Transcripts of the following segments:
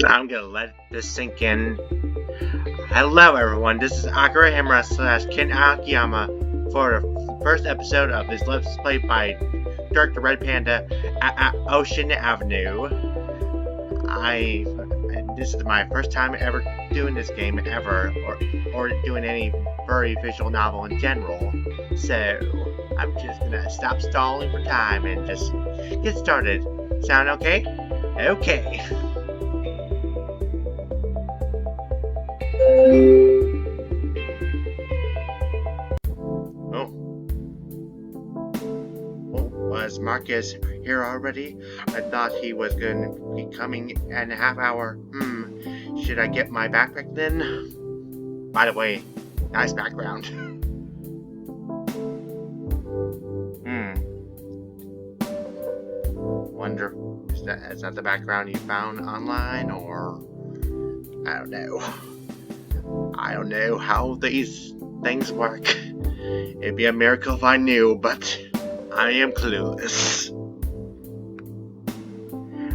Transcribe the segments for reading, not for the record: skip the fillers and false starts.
I'm gonna let this sink in. Hello everyone, this is Akira Himura / Ken Akiyama for the first episode of this Let's Play by Dirk the Red Panda at Ocean Avenue. This is my first time ever doing this game ever, or doing any furry visual novel in general. So I'm just gonna stop stalling for time and just get started. Sound okay? Okay. Was Marcus here already? I thought he was going to be coming in a half hour. Should I get my backpack then? By the way, nice background. Wonder, is that the background you found online, or I don't know. I don't know how these things work. It'd be a miracle if I knew, but I am clueless.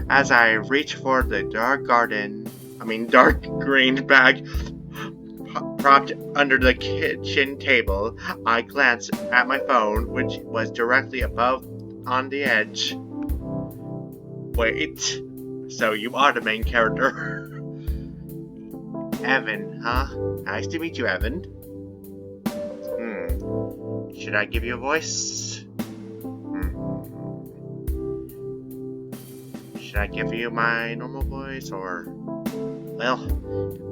As I reach for the dark green bag propped under the kitchen table, I glance at my phone, which was directly above on the edge. Wait, so you are the main character. Evan, huh? Nice to meet you, Evan. Should I give you a voice? Should I give you my normal voice, or... Well,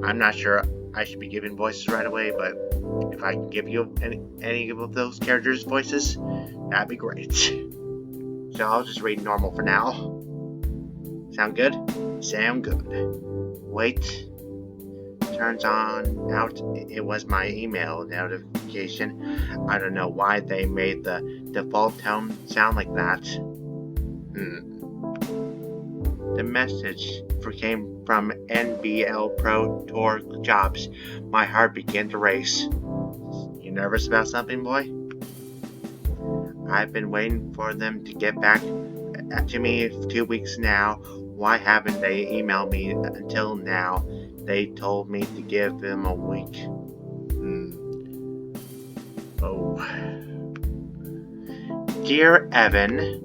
I'm not sure I should be giving voices right away, but if I can give you any of those characters' voices, that'd be great. So I'll just read normal for now. Sound good? Sound good. Wait. Turns out it was my email notification. I don't know why they made the default tone sound like that. The message came from NBL Pro Tour Jobs. My heart began to race. You nervous about something, boy? I've been waiting for them to get back to me for 2 weeks now. Why haven't they emailed me until now? They told me to give them a week. Oh. Dear Evan,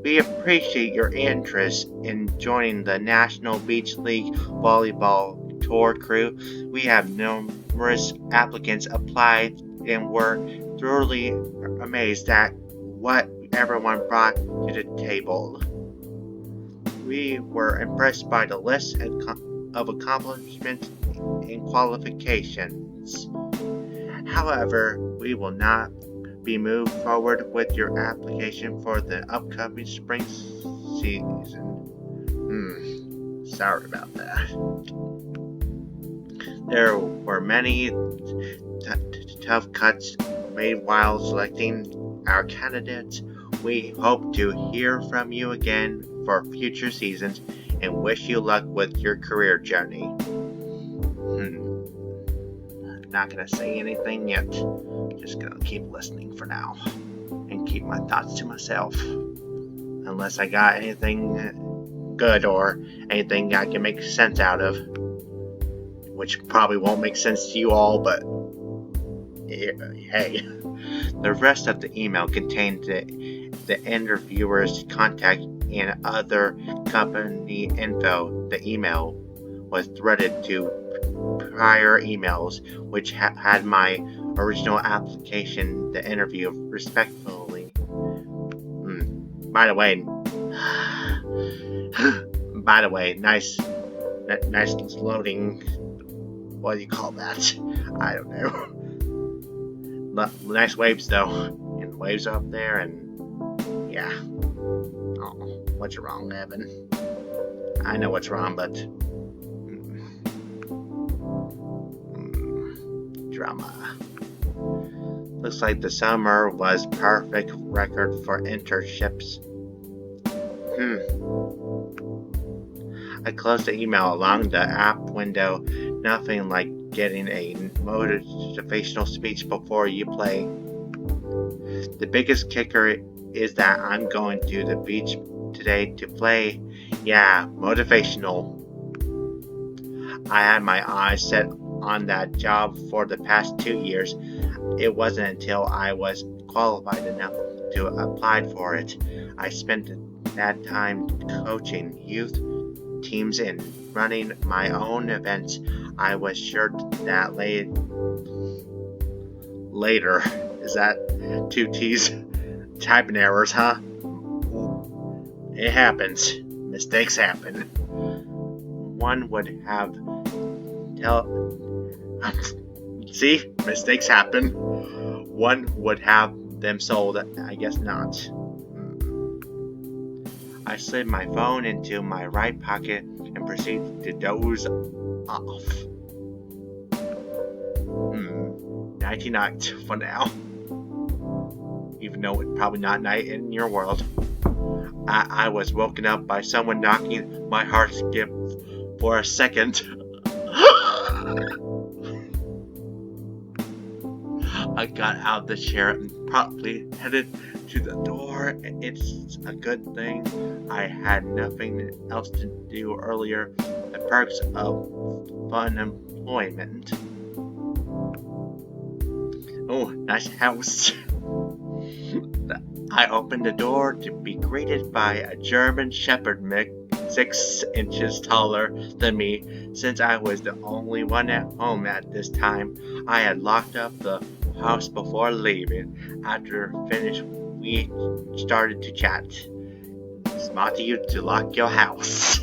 we appreciate your interest in joining the National Beach League Volleyball Tour crew. We have numerous applicants applied and were thoroughly amazed at what everyone brought to the table. We were impressed by the list of accomplishments and qualifications. However, we will not be moved forward with your application for the upcoming spring season. Sorry about that. There were many tough cuts made while selecting our candidates. We hope to hear from you again for future seasons and wish you luck with your career journey. Not gonna say anything yet. Just gonna keep listening for now and keep my thoughts to myself. Unless I got anything good or anything I can make sense out of. Which probably won't make sense to you all, but hey. The rest of the email contained the interviewer's contact and other company info. The email was threaded to prior emails, which had my original application, the interview, respectfully. By the way, nice loading. What do you call that? I don't know. Nice waves though, and waves are up there, and yeah. Oh, what's wrong, Evan? I know what's wrong, but drama. Looks like the summer was perfect record for internships. I closed the email along the app window. Nothing like getting a motivational speech before you play. The biggest kicker is that I'm going to the beach today to play. Yeah, motivational. I had my eyes set on that job for the past 2 years. It wasn't until I was qualified enough to apply for it. I spent that time coaching youth teams and running my own events. I was sure that later, is that 2 T's? Typing errors, huh? It happens. Mistakes happen. One would have See? Mistakes happen. One would have them sold. I guess not. I slid my phone into my right pocket and proceeded to doze off. Nighty night for now. Even though it's probably not night in your world. I was woken up by someone knocking. My heart skipped for a second. I got out of the chair and promptly headed to the door. It's a good thing I had nothing else to do earlier. The perks of fun employment. Oh, nice house. I opened the door to be greeted by a German Shepherd mix 6 inches taller than me. Since I was the only one at home at this time, I had locked up the house before leaving. After finished, we started to chat. Smart of you to lock your house.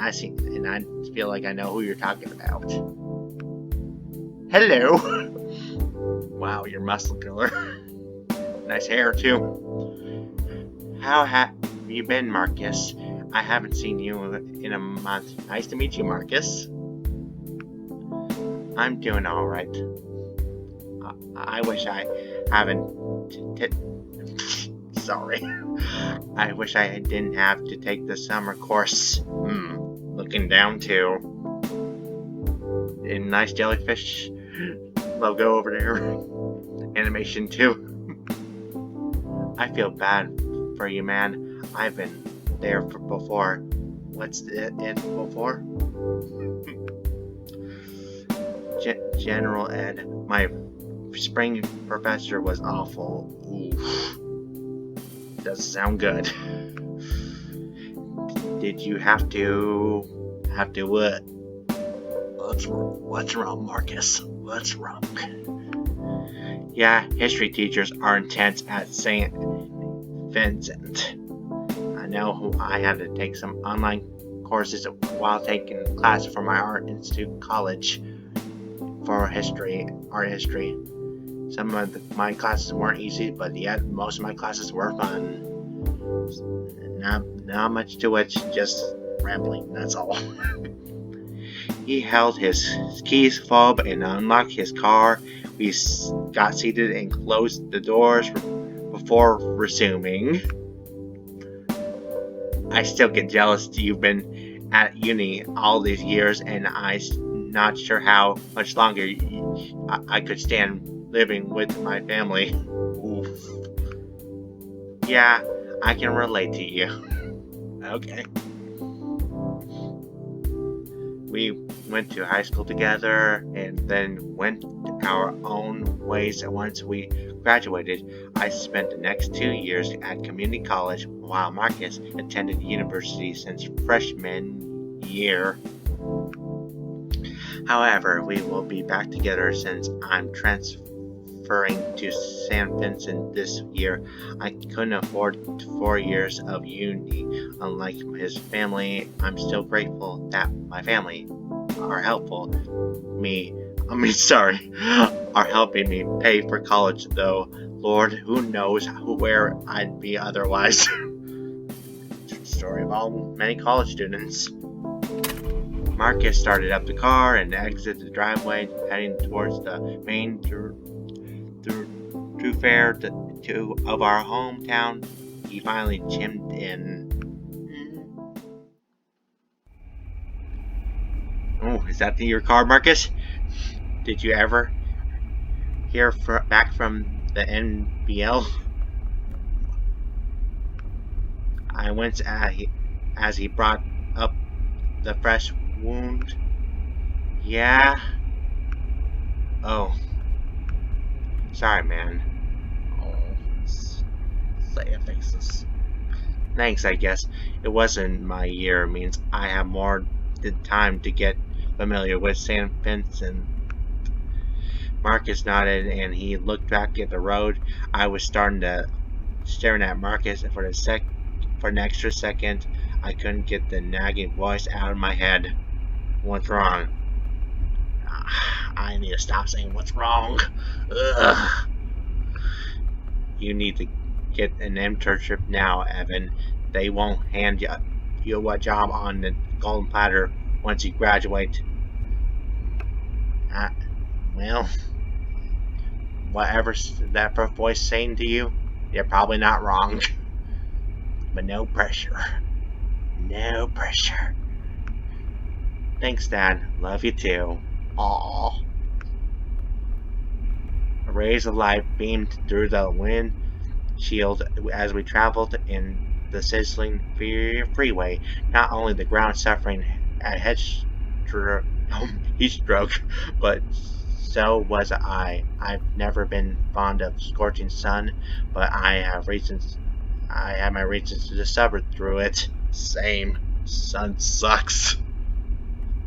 And I feel like I know who you're talking about. Hello. Wow, you're muscular. Nice hair too. How have you been, Marcus? I haven't seen you in a month. Nice to meet you, Marcus. I'm doing alright. I wish I haven't... Sorry. I wish I didn't have to take the summer course. Looking down too. And nice jellyfish logo over there. Animation too. I feel bad for you, man. I've been there before. What's it before? General Ed. My spring professor was awful. Oof. Doesn't sound good. Did you have to what? What's wrong, Marcus? What's wrong? Yeah, history teachers are intense at St. Vincent. I know I had to take some online courses while taking classes for my Art Institute college for art history. Some of my classes weren't easy, but yet most of my classes were fun. Not much to it, just rambling, that's all. He held his keys fob and unlocked his car. We got seated and closed the doors before resuming. I still get jealous that you've been at uni all these years, and I'm not sure how much longer I could stand living with my family. Oof. Yeah, I can relate to you. Okay. We went to high school together and then went our own ways once we graduated. I spent the next 2 years at community college while Marcus attended university since freshman year. However, we will be back together since I'm transferring to San Vincent this year. I couldn't afford 4 years of uni. Unlike his family, I'm still grateful that my family are helping me pay for college, though. Lord, who knows where I'd be otherwise. Story of all many college students. Marcus started up the car and exited the driveway, heading towards the main thoroughfare of our hometown. He finally chimed in. Oh, is that your car, Marcus? Did you ever hear back from the NBL? I winced as he brought up the fresh wound. Yeah? Oh, sorry, man. Oh, say faces. Thanks, I guess. It wasn't my year. It means I have more time to get familiar with St. Vincent. Marcus nodded and he looked back at the road. I was staring at Marcus for an extra second. I couldn't get the nagging voice out of my head. What's wrong? I need to stop saying what's wrong. Ugh. You need to get an internship now, Evan. They won't hand you a job on the golden platter once you graduate. Well, whatever that first voice saying to you, you're probably not wrong. But no pressure. No pressure. Thanks, Dad. Love you too. Aww. A rays of light beamed through the wind shield as we traveled in the sizzling freeway. Not only the ground suffering a heat stroke, but so was I. I've never been fond of scorching sun, but I have my reasons to suffer through it. Same. Sun sucks.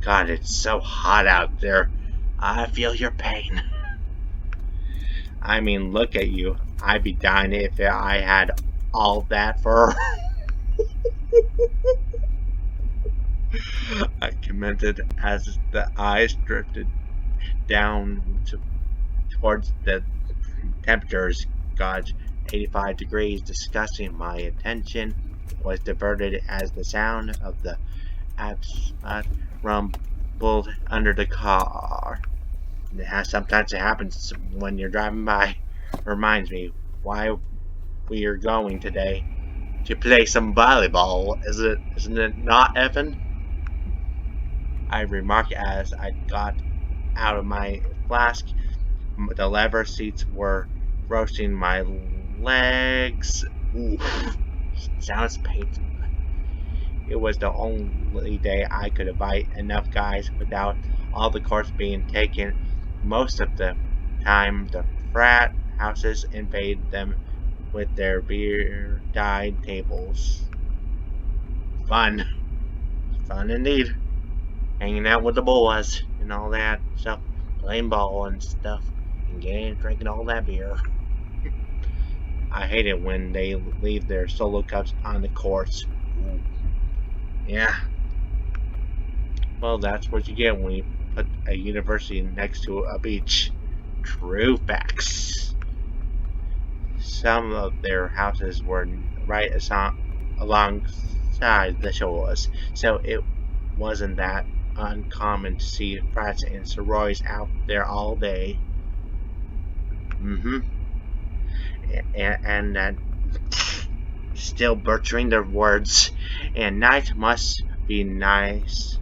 God, it's so hot out there. I feel your pain. I mean, look at you. I'd be dying if I had all that fur. I commented as the eyes drifted down towards the temperatures. God, 85 degrees, disgusting. My attention was diverted as the sound of the asphalt rumbled under the car. Sometimes it happens when you're driving by. Reminds me why we are going today. To play some volleyball, isn't it not, Evan? I remarked as I got out of my flask. The leather seats were roasting my legs. Ooh, sounds painful. It was the only day I could invite enough guys without all the courts being taken. Most of the time, the frat houses invade them with their beer-dyed tables. Fun. Fun indeed. Hanging out with the boys and all that stuff. Playing ball and stuff. And drinking all that beer. I hate it when they leave their solo cups on the courts. Ooh. Yeah. Well, that's what you get when you put a university next to a beach. True facts. Some of their houses were right alongside the shores, so it wasn't that uncommon to see frats and sororities out there all day. And that still butchering their words. And night must be nice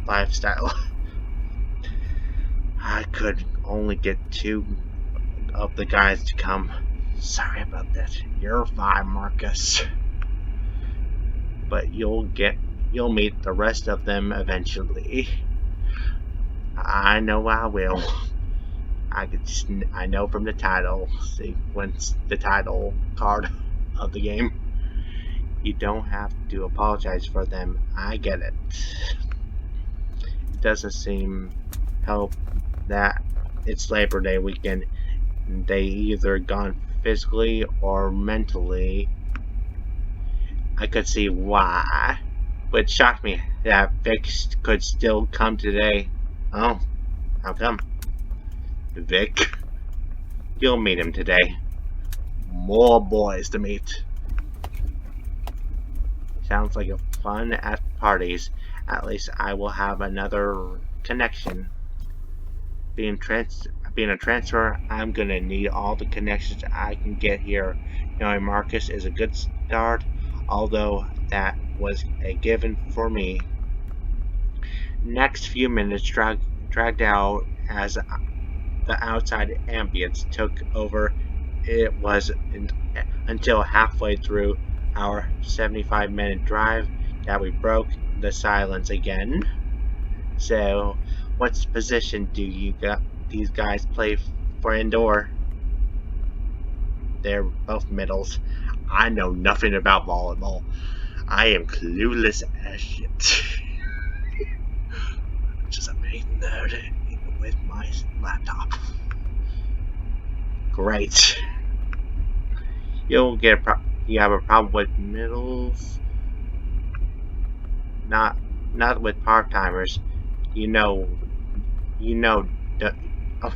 lifestyle. I could only get 2 of the guys to come. Sorry about that. You're fine, Marcus. But you'll meet the rest of them eventually. I know I will. I know from the title sequence, the title card of the game. You don't have to apologize for them. I get it. It doesn't seem help that it's Labor Day weekend. They either gone physically or mentally. I could see why, but it shocked me that Vic could still come today. Oh, how come? Vic, you'll meet him today. More boys to meet. Sounds like a fun at parties. At least I will have another connection. Being a transfer, I'm gonna need all the connections I can get here. Knowing Marcus is a good start, although that was a given for me. Next few minutes dragged out as the outside ambience took over. It was until halfway through our 75-minute drive that we broke the silence again. So, what position do these guys play for indoor? They're both middles. I know nothing about volleyball. I am clueless as shit. Just a big nerd with my laptop. Great. You have a problem with middles? Not with part timers. You know. Oh,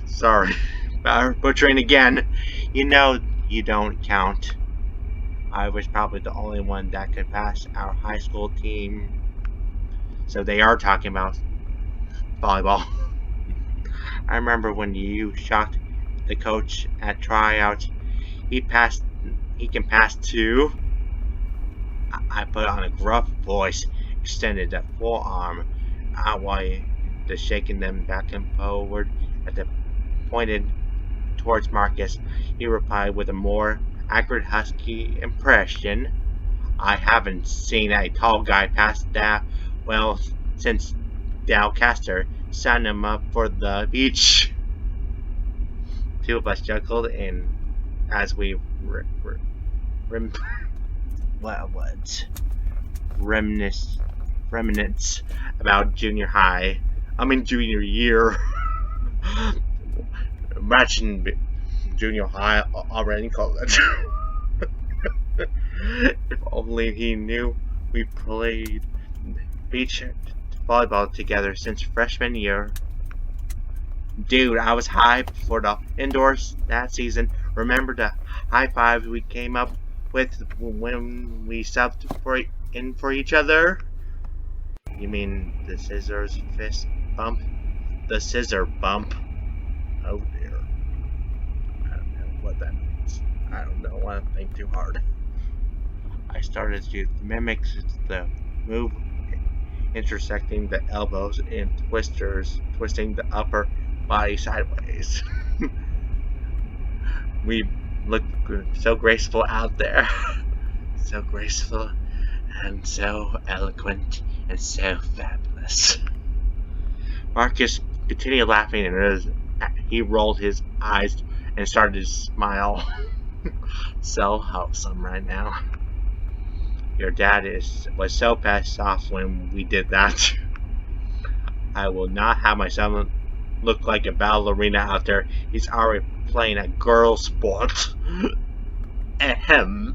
sorry, butchering again. You know you don't count. I was probably the only one that could pass our high school team. So they are talking about volleyball. I remember when you shocked the coach at tryouts. He can pass too. I put on a gruff voice, extended a forearm out while shaking them back and forward at the pointed towards Marcus. He replied with a more accurate husky impression. I haven't seen a tall guy pass that well since Dowcaster signed him up for the beach. Two of us chuckled, and as we reminiscence about junior year. Imagine junior high already in college. If only he knew we played beach volleyball together since freshman year. Dude, I was hyped for the indoors that season. Remember the high fives we came up with when we subbed for each other? You mean the scissors fist bump? The scissor bump. Oh dear. I don't know what that means. I don't know. I don't think too hard. I started to mimic the move, intersecting the elbows and twisting the upper body sideways. We looked so graceful out there. So graceful and so eloquent and so fabulous. Marcus continued laughing, and he rolled his eyes and started to smile. So wholesome right now. Your dad was so pissed off when we did that. I will not have my son look like a ballerina out there. He's already playing a girl sport. Ahem.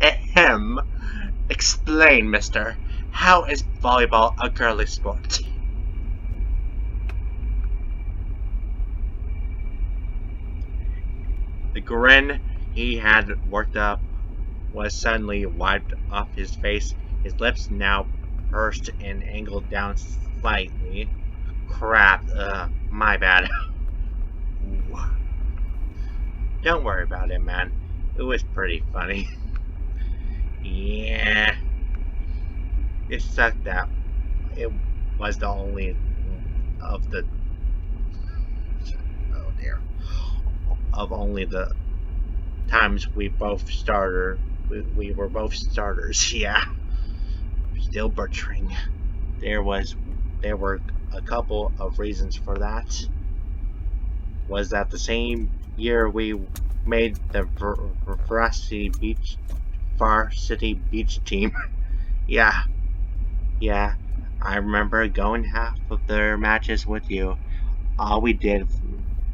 Ahem. Explain, mister. How is volleyball a girly sport? The grin he had worked up was suddenly wiped off his face. His lips now pursed and angled down slightly. Crap, my bad. Don't worry about it, man. It was pretty funny. Yeah. It sucked that it was the only of the... Oh dear. Of only the times we were both starters, yeah. Still butchering. There were a couple of reasons for that. Was that the same year we made the varsity beach team? Yeah, I remember going half of their matches with you. All we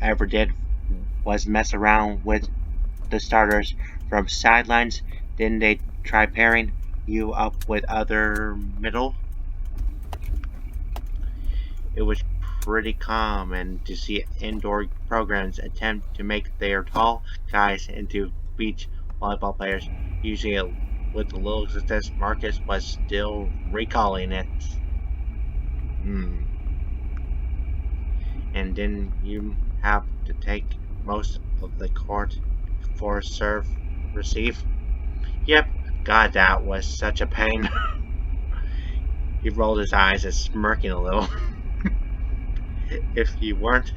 ever did was mess around with the starters from sidelines. Didn't they try pairing you up with other middle? It was pretty common to see indoor programs attempt to make their tall guys into beach volleyball players, usually with the little success. Marcus was still recalling it. And didn't you have to take most of the court for serve receive? Yep, God, that was such a pain. He rolled his eyes and smirking a little. If you weren't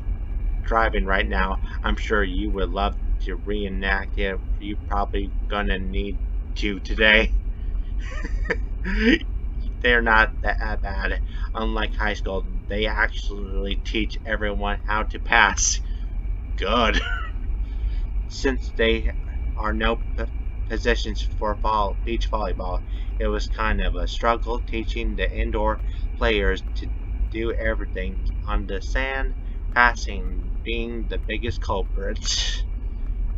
driving right now, I'm sure you would love to reenact it, you're probably gonna need to today. They're not that bad. Unlike high school, they actually teach everyone how to pass. Good. Since they are no positions for beach volleyball, it was kind of a struggle teaching the indoor players to do everything on the sand, passing being the biggest culprit.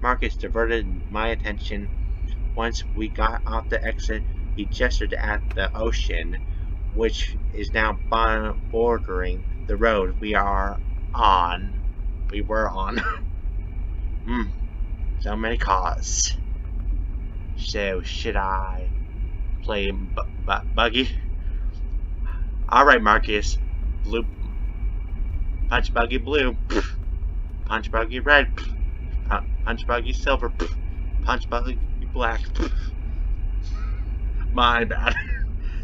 Marcus diverted my attention. Once we got off the exit, he gestured at the ocean, which is now bordering the road we were on. So many cars. So, should I play Buggy? Alright, Marcus. Blue. Punch Buggy blue. Punch Buggy red. Punch Buggy silver. Punch Buggy black. My bad.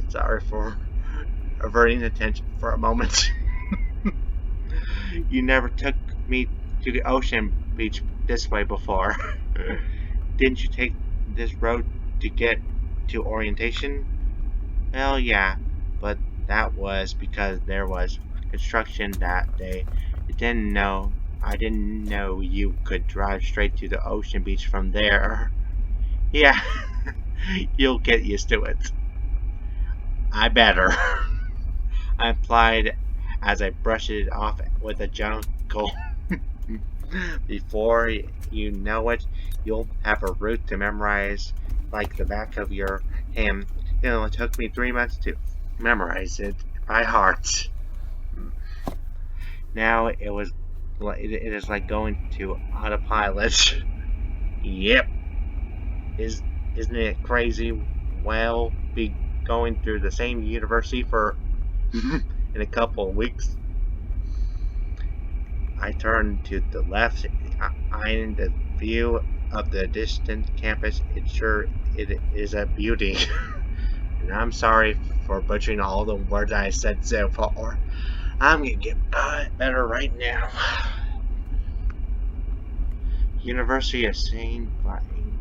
Sorry for averting attention for a moment. You never took me to the ocean beach this way before. Didn't you take this road to get to orientation? Well, yeah, but that was because there was construction that day. I didn't know you could drive straight to the ocean beach from there. Yeah, you'll get used to it. I better. I implied as I brushed it off with a jungle. Before you know it, you'll have a route to memorize like the back of your hand. It only took me 3 months to memorize it by heart. Now it is like going to autopilot. Yep. Isn't it crazy? We'll be going through the same university for in a couple of weeks. I turned to the left, eyeing the view of the distant campus. It is a beauty. And I'm sorry for butchering all the words I said so far. I'm gonna get better right now. University of St.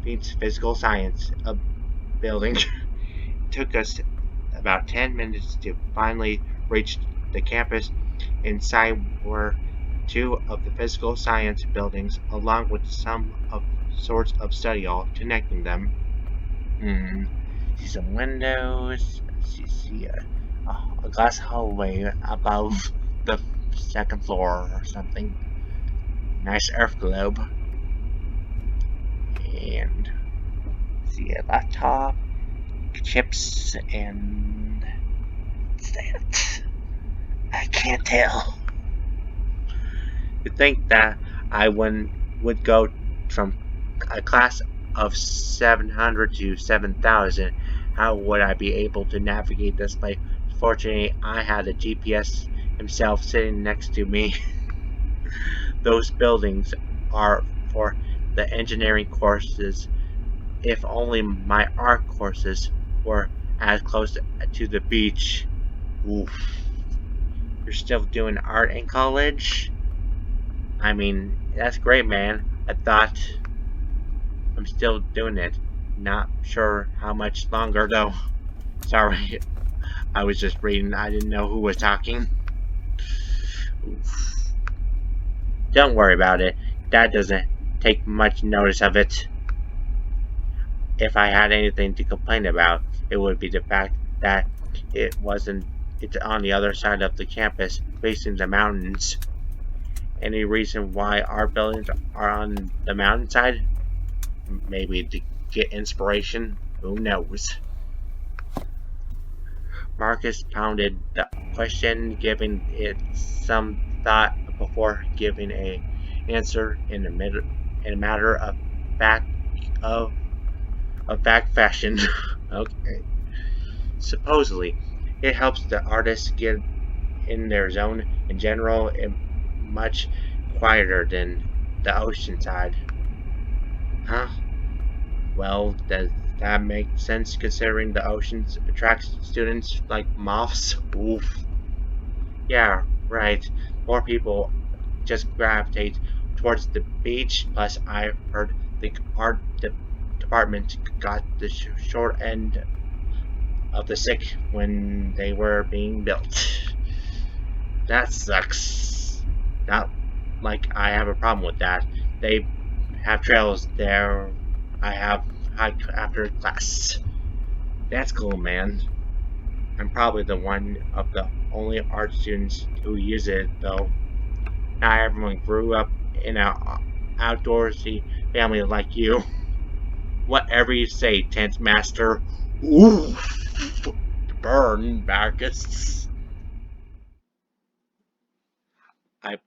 Beats Physical Science, a building. It took us about 10 minutes to finally reach the campus. Inside were 2 of the physical science buildings, along with some sorts of study hall connecting them. See some windows. See a glass hallway above the second floor or something. Nice earth globe. And see a laptop, chips, and what's that? I can't tell. To think that I would go from a class of 700 to 7,000, how would I be able to navigate this place? Fortunately, I had a GPS himself sitting next to me. Those buildings are for the engineering courses. If only my art courses were as close to the beach. Oof. You're still doing art in college? I mean, that's great, man. I thought I'm still doing it. Not sure how much longer, though. Sorry, I was just reading. I didn't know who was talking. Oof. Don't worry about it. Dad doesn't take much notice of it. If I had anything to complain about, it would be the fact that it's on the other side of the campus, facing the mountains. Any reason why our buildings are on the mountainside? Maybe to get inspiration? Who knows? Marcus pounded the question, giving it some thought before giving an answer in a matter of fact fashion. Okay. Supposedly, it helps the artists get in their zone. In general, it's much quieter than the ocean side. Huh? Well, does that make sense considering the ocean attracts students like moths? Oof. Yeah, right. More people just gravitate towards the beach. Plus, I heard the art department got the short end of the stick when they were being built. That sucks. Not like I have a problem with that. They have trails there. I have hike after class. That's cool, man. I'm probably the one of the only art students who use it, though. Not everyone grew up in an outdoorsy family like you. Whatever you say, Tent Master. Ooh, burn, Marcus. I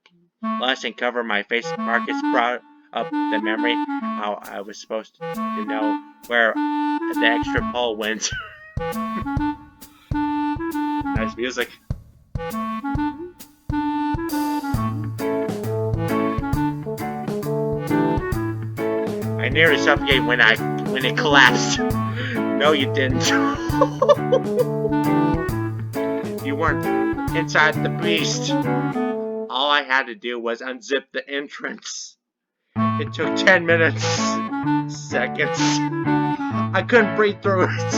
blush and cover my face. Marcus brought up the memory how I was supposed to know where the extra pole went. Nice music. I nearly suffocated when it collapsed. No, you didn't. You weren't inside the beast. All I had to do was unzip the entrance. It took 10 minutes, seconds. I couldn't breathe through it.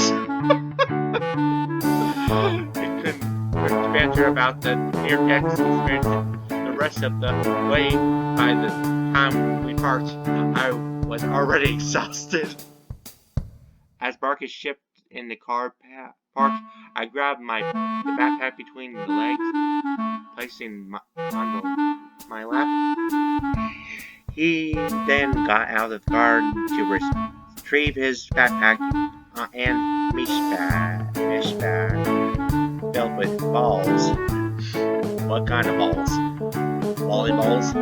It couldn't venture about the near-death experience. The rest of the way, by the time we parked, I was already exhausted. As Marcus shipped in the car park, I grabbed the backpack between the legs, placing on my lap. He then got out of the car to retrieve his backpack and mesh bag filled with balls. What kind of balls? Volleyballs?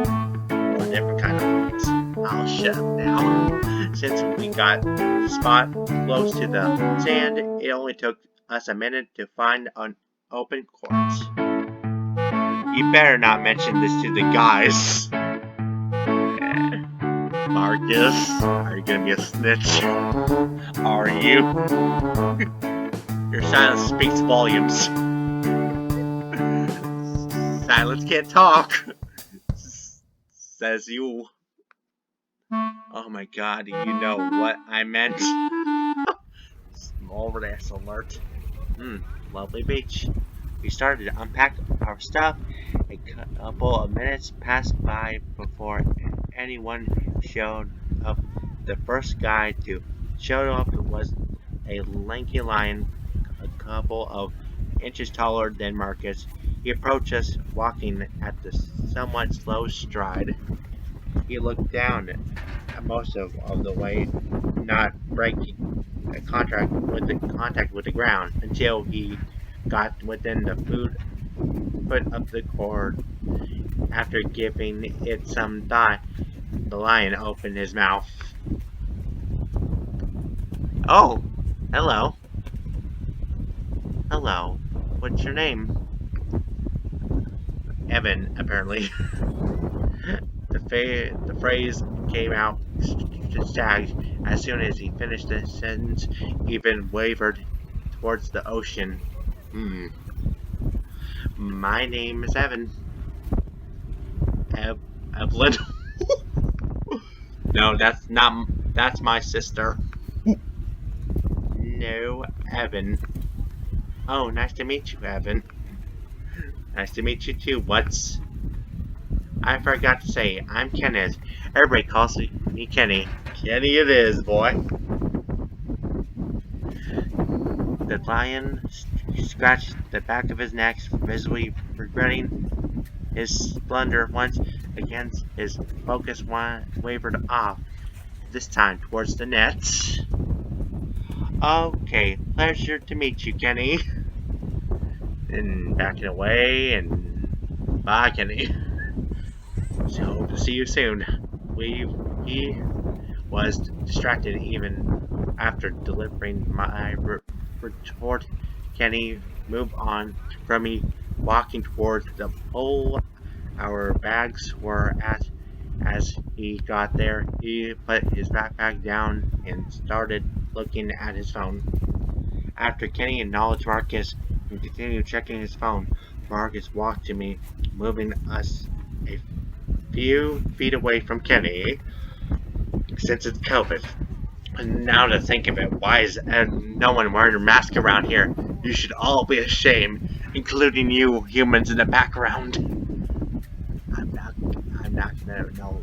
Or a different kind of balls? I'll shut up now. Since we got the spot close to the sand, it only took us a minute to find an open court. You better not mention this to the guys. Marcus, are you gonna be a snitch? Are you? Your silence speaks volumes. Silence can't talk, says you. Oh my god, you know what I meant. Small ass alert. Lovely beach. We started to unpack our stuff. A couple of minutes passed by before anyone showed up. The first guy to show up was a lanky lion, a couple of inches taller than Marcus. He approached us, walking at the somewhat slow stride. He looked down most of the way, not breaking contact with the ground until he got within the foot of the cord. After giving it some thought, the lion opened his mouth. Oh, hello. Hello. What's your name? Evan, apparently. The phrase came out stagged. As soon as he finished the sentence, even wavered towards the ocean. My name is Evan. Evelyn? No, that's my sister. No, Evan. Oh, nice to meet you, Evan. Nice to meet you too, I forgot to say, I'm Kenneth. Everybody calls me Kenny. Kenny it is, boy. The lion scratched the back of his neck, visibly regretting his blunder. Once again, his focus wavered off, this time towards the net. Okay, pleasure to meet you, Kenny. And backing away, and bye, Kenny. So hope to see you soon. He was distracted even after delivering my retort. Kenny moved on from me, walking towards the pole our bags were at. As he got there, he put his backpack down and started looking at his phone. After Kenny acknowledged Marcus and continued checking his phone, Marcus walked to me, moving us a few feet away from Kenny since it's COVID. And now to think of it, why is no one wearing a mask around here? You should all be ashamed, including you humans in the background. I'm not. I'm not gonna know.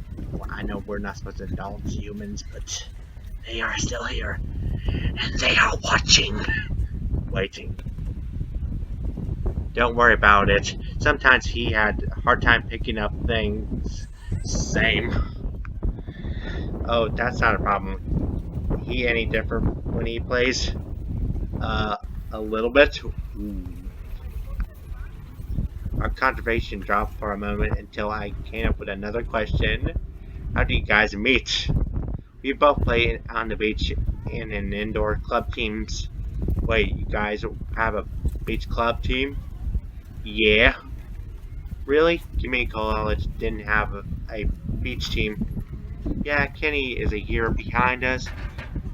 I know we're not supposed to indulge humans, but they are still here, and they are watching, waiting. Don't worry about it. Sometimes he had a hard time picking up things. Same. Oh, that's not a problem. He any different when he plays? A little bit. Ooh. Our conversation dropped for a moment until I came up with another question. How do you guys meet? We both play on the beach in an indoor club teams. Wait, you guys have a beach club team? Yeah. Really? Community college didn't have a beach team. Yeah, Kenny is a year behind us,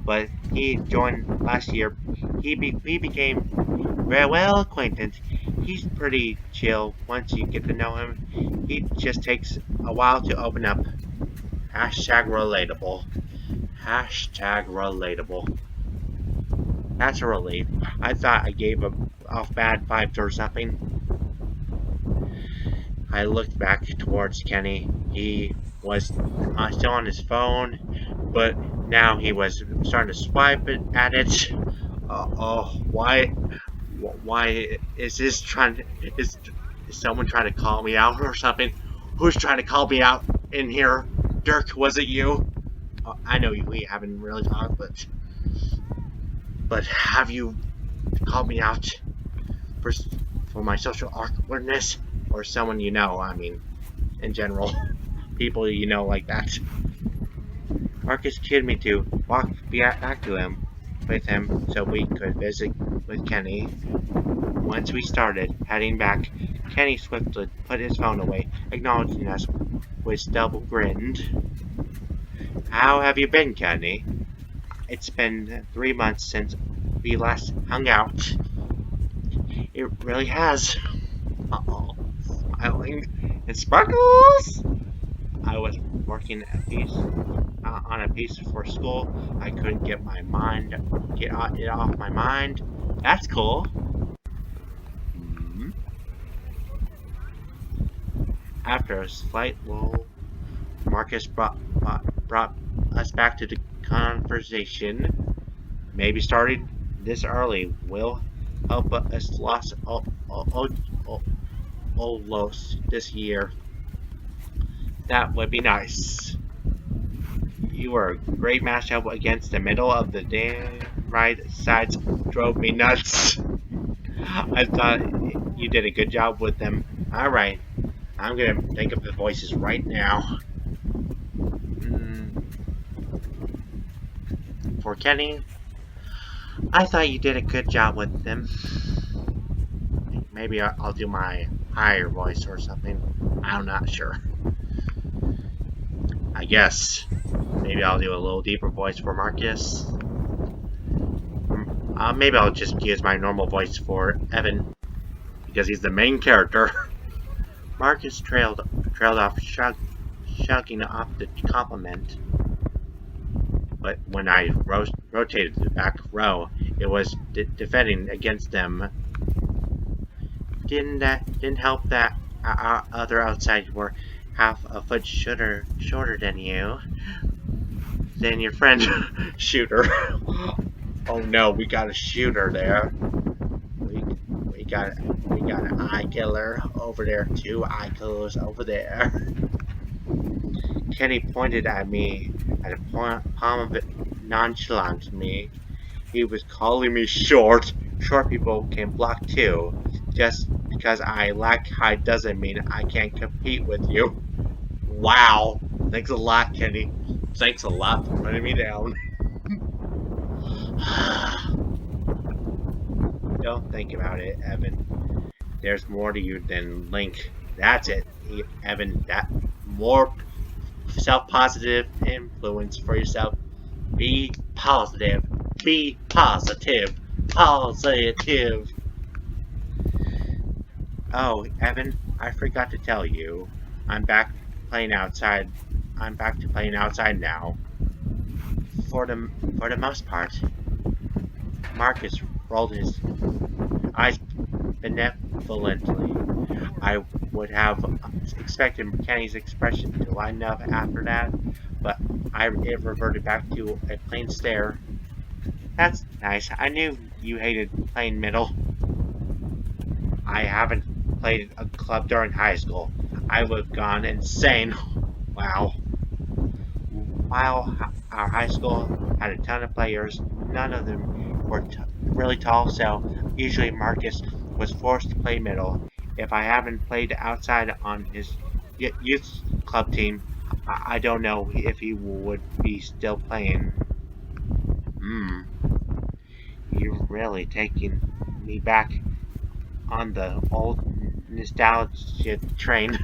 but he joined last year. We became very well acquainted. He's pretty chill once you get to know him. He just takes a while to open up. Hashtag relatable. Hashtag relatable. That's a relief. I thought I gave off bad vibes or something. I looked back towards Kenny. He was still on his phone, but now he was starting to swipe at it. Why is this trying to, is someone trying to call me out or something? Who's trying to call me out in here? Dirk, was it you? I know we haven't really talked, but have you called me out for my social awkwardness, or someone you know? I mean, in general, people you know like that. Marcus cued me to walk back to him with him so we could visit with Kenny. Once we started heading back, Kenny swiftly put his phone away, acknowledging us with double grinned. How have you been, Kenny? It's been 3 months since we last hung out. It really has. Uh-oh. Smiling. And sparkles! I was working on a piece for school. I couldn't get it off my mind. That's cool. After a slight lull, Marcus brought us back to the conversation. Maybe starting this early will help us lost Olos this year. That would be nice. You were a great matchup against the middle of the damn right sides. Drove me nuts. I thought you did a good job with them. Alright, I'm gonna think of the voices right now. For Kenny, I thought you did a good job with them. Maybe I'll do my higher voice or something. I'm not sure. I guess. Maybe I'll do a little deeper voice for Marcus. Maybe I'll just use my normal voice for Evan, because he's the main character. Marcus trailed off, shrugging off the compliment. But when I rotated to the back row, it was defending against them. Didn't help that our other outsiders were half a foot shorter than you. Than your friend, Shooter. Oh no, we got a shooter there. We got an eye killer over there. 2 eye killers over there. Kenny pointed at me at the palm of it nonchalantly. He was calling me short. Short people can block too. Just because I lack height doesn't mean I can't compete with you. Wow. Thanks a lot, Kenny. Thanks a lot for putting me down. Don't think about it, Evan. There's more to you than Link. That's it, Evan. That more self-positive influence for yourself. Be positive. Be positive. Positive. Oh, Evan, I forgot to tell you. I'm back playing outside. I'm back to playing outside now. For the most part, Marcus rolled his eyes benevolently. I would have expected Kenny's expression to lighten up after that, but it reverted back to a plain stare. That's nice. I knew you hated playing middle. I haven't played a club during high school. I would have gone insane. Wow. While our high school had a ton of players, none of them were really tall, so usually Marcus was forced to play middle. If I haven't played outside on his youth club team, I don't know if he would be still playing. Hmm, you're really taking me back on the old nostalgia train.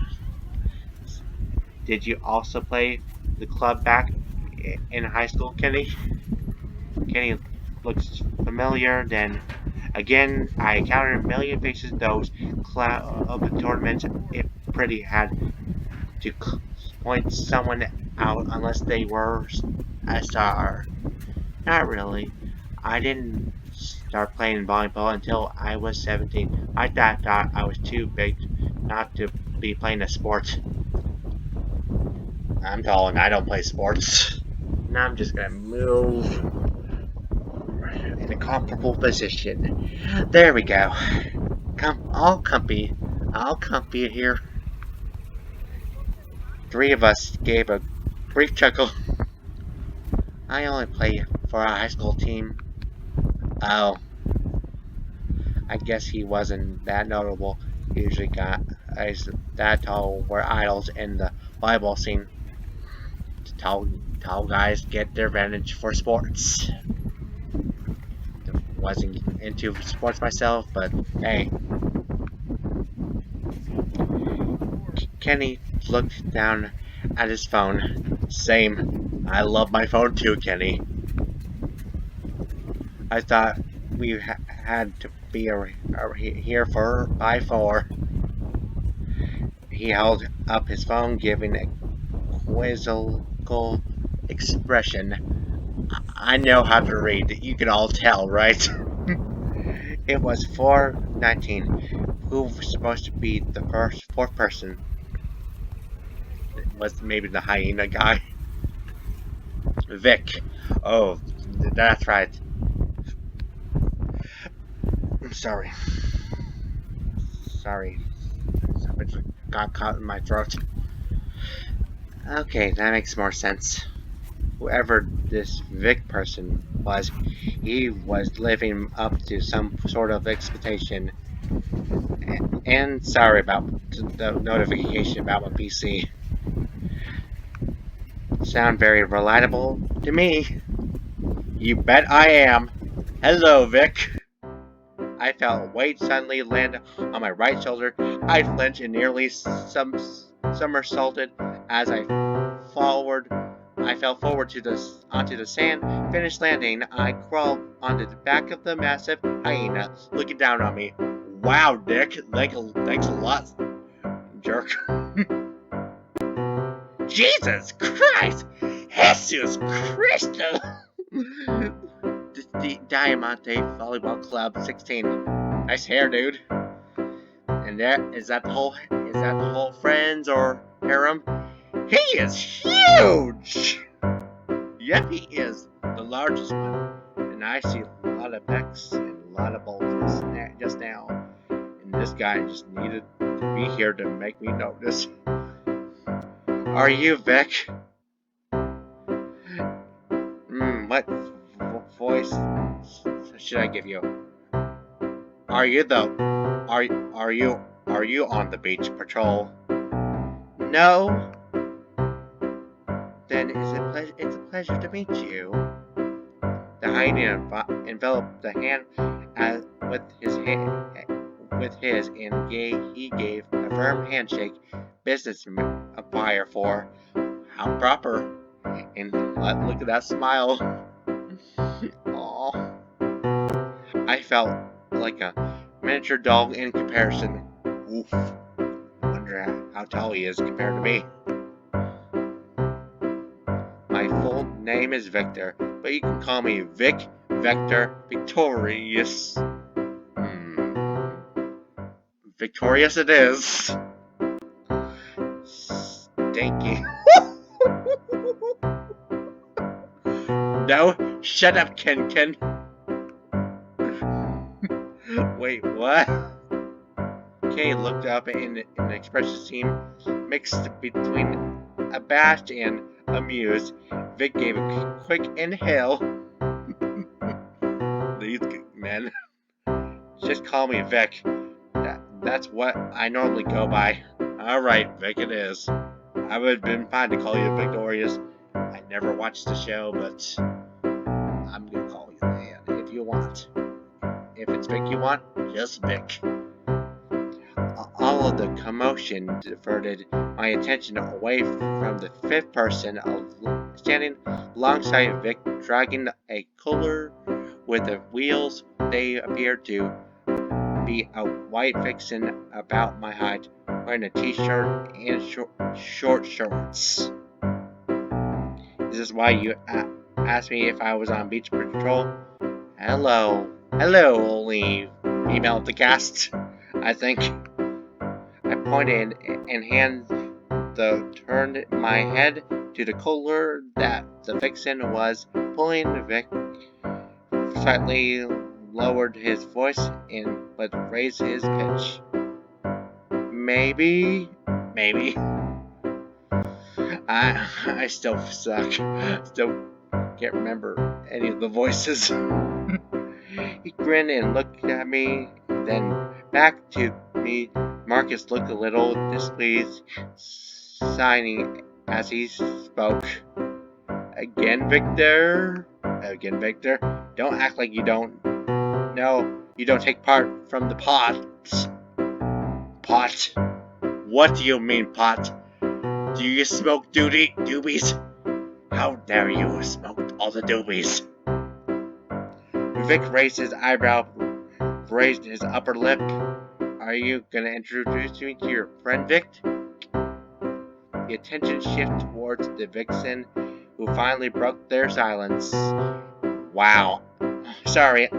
Did you also play the club back in high school, Kenny? Kenny looks familiar. Then again, I encountered a million faces. Those club tournaments, it pretty had to point someone out unless they were a star. Not really. I didn't start playing volleyball until I was 17. My dad thought I was too big not to be playing a sport. I'm tall and I don't play sports. Now I'm just gonna move in a comfortable position. There we go. All comfy. All comfy here. Three of us gave a brief chuckle. I only play for our high school team. Oh, I guess he wasn't that notable. Usually guys that tall were idols in the volleyball scene. Tall guys get their advantage for sports. Wasn't into sports myself, but hey. Kenny looked down at his phone. Same. I love my phone too, Kenny. I thought we had to be here for by 4. He held up his phone, giving a quizzical expression. I know how to read. You can all tell, right? It was 4:19. Who was supposed to be the fourth person? It was maybe the hyena guy. Vic. Oh, that's right. I'm sorry. Sorry. Something got caught in my throat. Okay, that makes more sense. Whoever this Vic person was, he was living up to some sort of expectation. And sorry about the notification about my PC. Sound very relatable to me. You bet I am. Hello, Vic. I felt a weight suddenly land on my right shoulder. I flinched and nearly somersaulted as I fell forward onto the sand. Finished landing, I crawled onto the back of the massive hyena, looking down on me. Wow, Dick, thanks a lot, jerk. Jesus Christ! Jesus Cristo! The Diamante Volleyball Club 16. Nice hair, dude. And is that the whole friends or harem? He is huge! Yep, he is the largest one. And I see a lot of pecs and a lot of bulges just now. And this guy just needed to be here to make me notice. Are you Vic? What voice should I give you? Are you on the beach patrol? No. Then it's a pleasure to meet you. The hyena enveloped the hand with his and he gave a firm handshake. Business acquire for how proper. And look at that smile. Aww. I felt like a miniature dog in comparison. Oof. I wonder how tall he is compared to me. My full name is Victor, but you can call me Vic Vector Victorious. Victorious it is. Stinky. No, shut up, Ken. Wait, what? Kay looked up and an expression seemed mixed between abashed and amused. Vic gave a quick inhale. These men. Just call me Vic. That's what I normally go by. Alright, Vic it is. I would have been fine to call you Victorious. I never watched the show, but I'm gonna call you that if you want. If it's Vic you want, just Vic. All of the commotion diverted my attention away from the fifth person standing alongside Vic, dragging a cooler with the wheels. They appeared to be a white vixen about my height, wearing a t-shirt and short shorts. Is this why you asked me if I was on beach patrol? Hello, only female of the cast, I think. I pointed and turned my head to the cooler that the vixen was pulling. Vic slightly lowered his voice but raised his pitch. Maybe. I still suck. Still can't remember any of the voices. He grinned and looked at me, then back to me. Marcus looked a little displeased, sighing as he spoke. Again, Victor. Don't act like you don't know. You don't take part from the pots. Pot? What do you mean, pot? Do you smoke doobies? How dare you smoke all the doobies? Vic raised his eyebrow, raised his upper lip. Are you gonna introduce me to your friend, Vic? The attention shifted towards the vixen, who finally broke their silence. Wow. Sorry.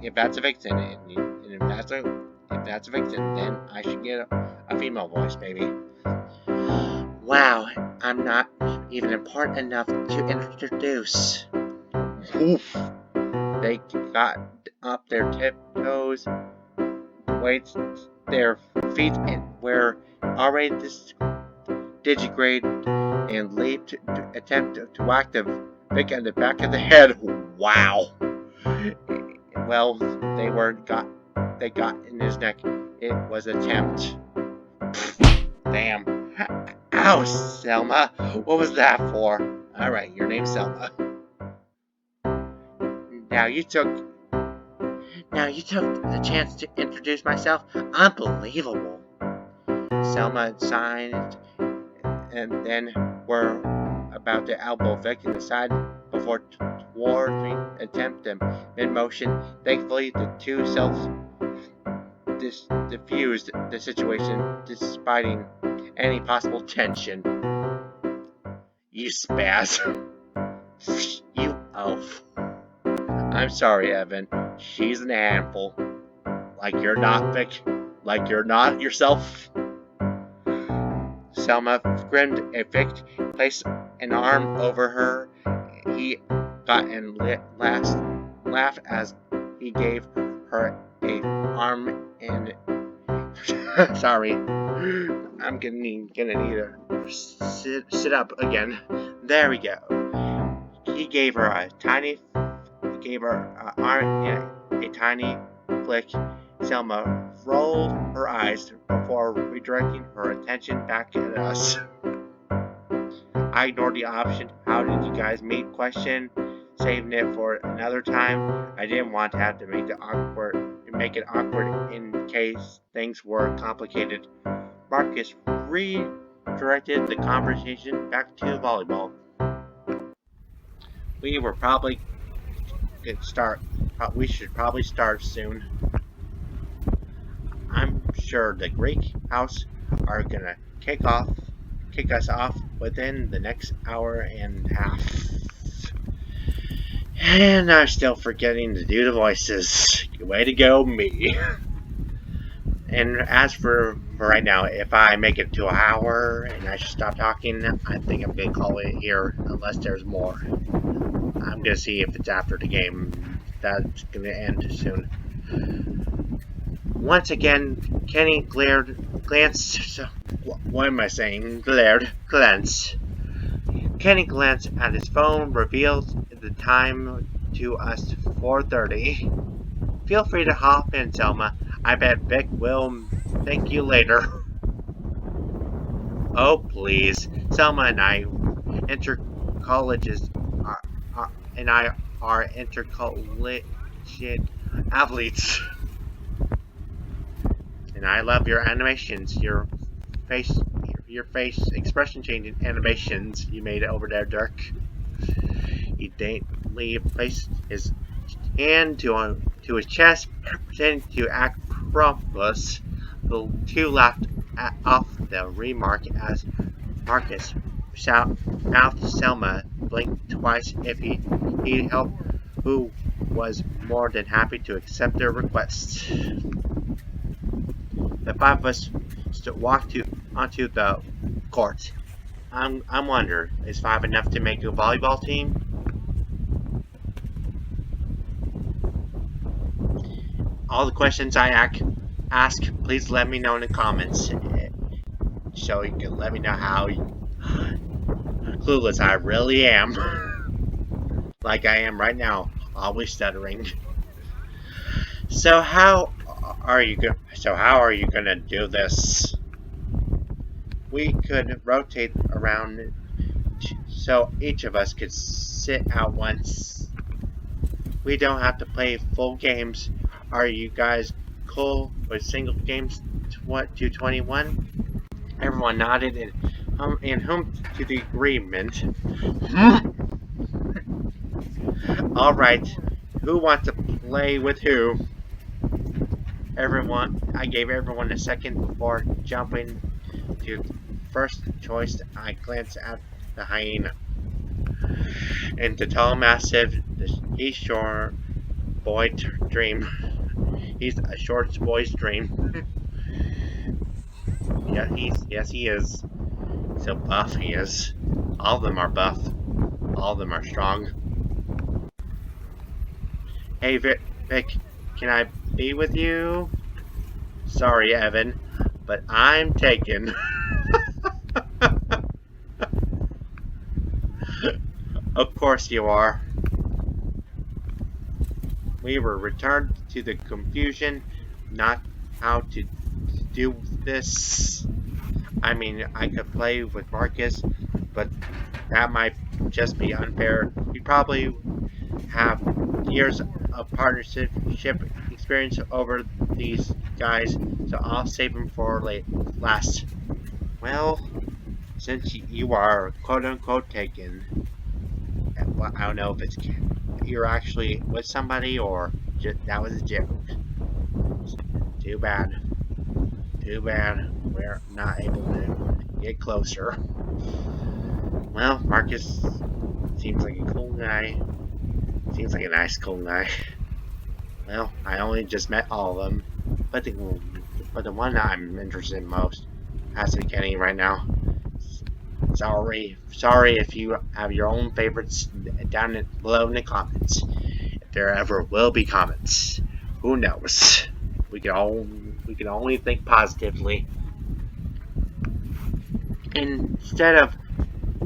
If that's a vixen, and if that's a vixen, then I should get a female voice, maybe. Wow, I'm not even important enough to introduce. Oof. They got up their tiptoes, weights their feet were already digigrade, and leaped to attempt to whack the Vic on the back of the head. Wow. Well, they got in his neck. It was an attempt. Damn. Ow, Selma. What was that for? Alright, your name's Selma. Now you took the chance to introduce myself. Unbelievable. Selma sighed and then were about to elbow Vic in the side before thwarting attempt them mid-motion. Thankfully, the two diffused the situation, despite any possible tension. You spaz. You oaf. I'm sorry, Evan. She's an handful. Like you're not, Vic. Like you're not yourself. Selma grinned at Vic, placed an arm over her. He got a last laugh as he gave her a arm and sorry, I'm gonna need to sit up again. There we go. He gave her an arm and a tiny flick. Selma rolled her eyes before redirecting her attention back at us. I ignored the option. How did you guys meet question, saving it for another time. I didn't want to have to make it awkward in case things were complicated. Marcus redirected the conversation back to volleyball. We should probably start soon. I'm sure the Greek house are gonna kick kick us off within the next hour and a half. And I'm still forgetting to do the voices. Way to go, me. And as for right now, if I make it to an hour and I should stop talking, I think I'm going to call it here unless there's more. I'm going to see if it's after the game. That's going to end soon. Once again, Kenny glanced. What am I saying? Glanced. Kenny glanced at his phone, revealed the time to us 4:30. Feel free to hop in, Selma. I bet Vic will thank you later. Oh, please. Selma and I intercolleges are intercollegiate athletes. And I love your animations, face your face expression changing animations you made over there, Dirk. He daintily placed his hand to his chest, pretending to act promptless. The two laughed off the remark as Marcus mouthed Selma blinked twice if he'd help, who was more than happy to accept their request. The five of us walked onto the court. I'm wondering, is five enough to make a volleyball team? All the questions I ask, please let me know in the comments, so you can let me know how clueless I really am. Like I am right now, always stuttering. So how are you gonna do this? We could rotate around so each of us could sit out once. We don't have to play full games. Are you guys cool with single games to 21? Everyone nodded and hummed to the agreement. Alright, who wants to play with who? I gave everyone a second before jumping to first choice. I glanced at the hyena. And the tall, massive, he's short boy dream. He's a short boy's dream. Yeah, yes he is. So buff he is. All of them are buff. All of them are strong. Hey Vic, can I be with you? Sorry, Evan, but I'm taken. Of course you are. We were returned to the confusion, not how to do this. I mean, I could play with Marcus, but that might just be unfair. We probably have years of partnership experience over these guys, so I'll save them for last. Well, since you are quote-unquote taken, well, I don't know if you're actually with somebody or that was a joke. Too bad. Too bad we're not able to get closer. Well, Marcus seems like a cool guy. Seems like a nice, cool guy. Well, I only just met all of them, but the one I'm interested in most has to be Kenny right now. Sorry if you have your own favorites down below in the comments. If there ever will be comments, who knows? We can only think positively. Instead of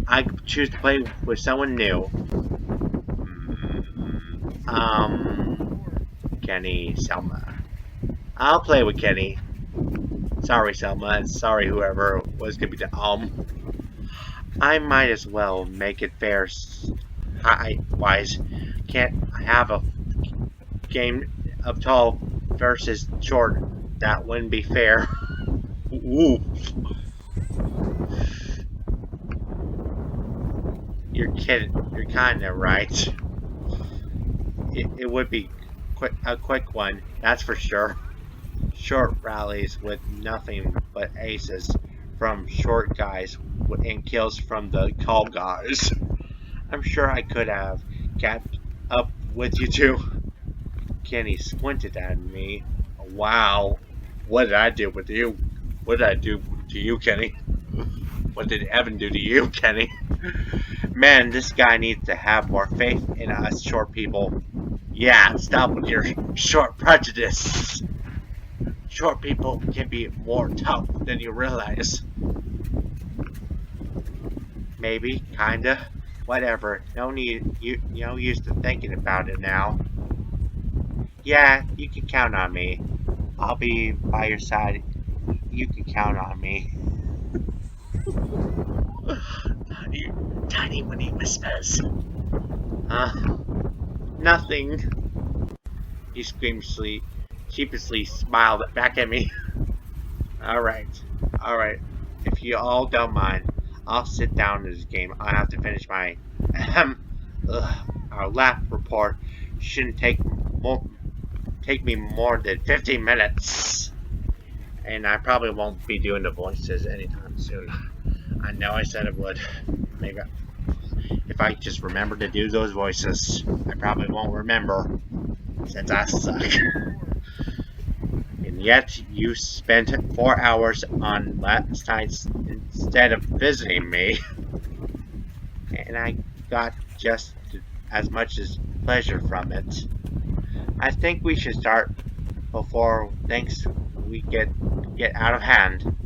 I choose to play with someone new. Kenny, Selma. I'll play with Kenny. Sorry, Selma, and sorry whoever was gonna be the I might as well make it fair. Height-wise, can't have a game of tall versus short. That wouldn't be fair. Ooh. You're kidding. You're kinda right. It would be a quick one, that's for sure. Short rallies with nothing but aces. from short guys and kills from the tall guys. I'm sure I could have kept up with you two. Kenny squinted at me. Wow, what did I do with you? What did I do to you, Kenny? What did Evan do to you, Kenny? Man, this guy needs to have more faith in us short people. Yeah, stop with your short prejudice. Short people can be more tough than you realize. Maybe, kinda. Whatever. No use to thinking about it now. Yeah, you can count on me. I'll be by your side. You can count on me. You tiny winnie whispers. Nothing. He sheepishly smiled back at me. Alright. If you all don't mind, I'll sit down in this game. I have to finish my our lap report shouldn't take me more than 15 minutes. And I probably won't be doing the voices anytime soon. I know I said it would. Maybe if I just remember to do those voices. I probably won't remember, since I suck. And yet, you spent 4 hours on last night instead of visiting me. And I got just as much as pleasure from it. I think we should start before things we get out of hand.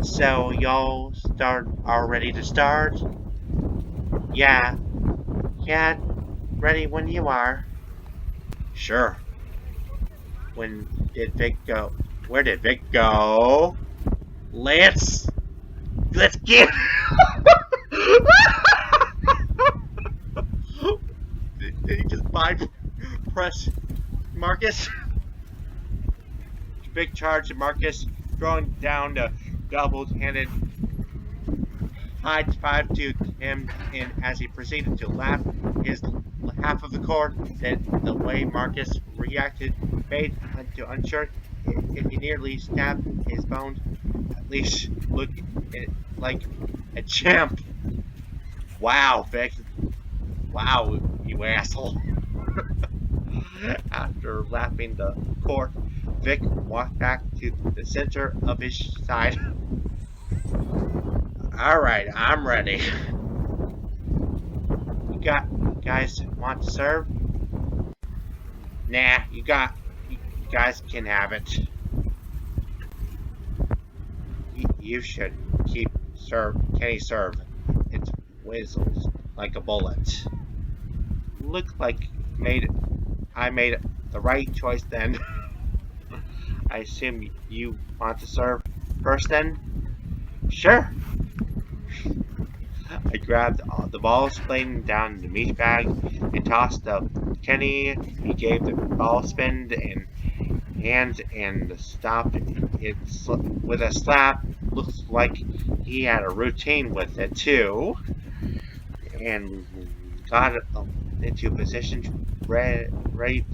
So y'all are ready to start? Yeah, ready when you are. Sure. When did Vic go? Where did Vic go? Let's get. Did he just press Marcus? Big charge to Marcus, throwing down the double-handed high five to him, and as he proceeded to lap his half of the court, then the way Marcus reacted made to unsure if he nearly stabbed his bones, at least look like a champ. Wow, Vic. Wow, you asshole. After lapping the court, Vic walked back to the center of his side. Alright, I'm ready. You guys want to serve? Nah, you guys can have it. You should keep Kenny serve. It whistles like a bullet. Look like I made the right choice then. I assume you want to serve first then? Sure. I grabbed the balls laying down in the meat bag and tossed up Kenny. He gave the ball spin and hands and stopped it with a slap. Looks like he had a routine with it too. And got into position ready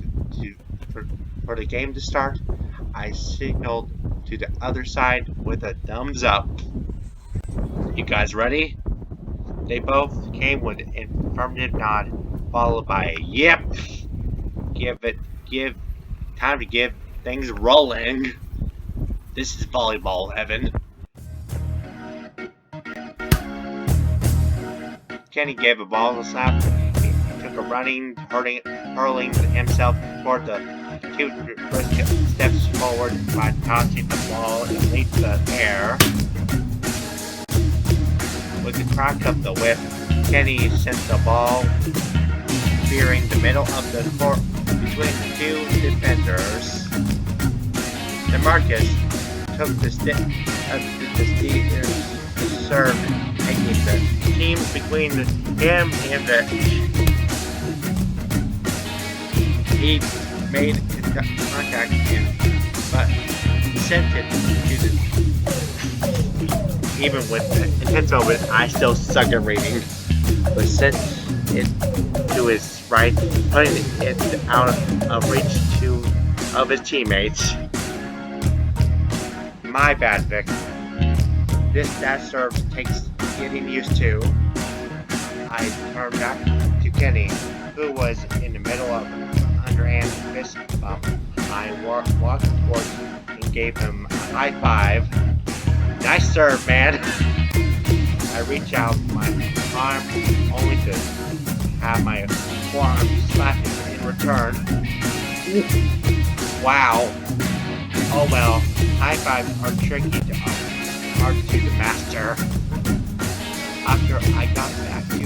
for the game to start. I signaled to the other side with a thumbs up. You guys ready? They both came with an affirmative nod, followed by a yep. Time to give things rolling. This is volleyball, Evan. Kenny gave a ball a slap. He took a running, hurling himself toward the two brisk steps forward by tossing the ball in the air. With the crack of the whip, Kenny sent the ball spearing the middle of the court between the two defenders. Then Marcus took the serve, making the teams between him and the he made contact but sent it to the even with the intense moment, I still suck at reading. But sent it to his right, putting it out of reach of his teammates. My bad, Vic. That serve takes getting used to. I turned back to Kenny, who was in the middle of underhand fist bump. I walked towards him and gave him a high five. Nice serve, man. I reach out my arm only to have my forearm slap him in return. Wow. Oh well, high fives are tricky to the master. After I got back to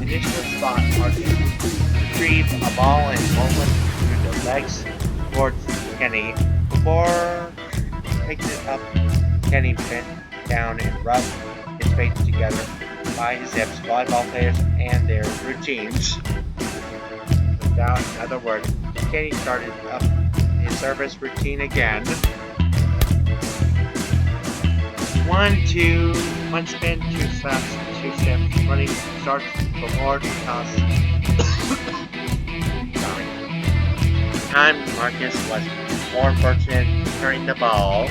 initial spot, Marcus retrieved a ball and rolled it through the legs towards Kenny. Before picking it up, Kenny bent down and rubbed his face together by his hips. Volleyball players and their routines. Without another word, Kenny started up his service routine again. 1, 2, 1 spin, 2 slaps, 2 steps, running starts forward toss. Sorry. This time Marcus was more fortunate turning the ball.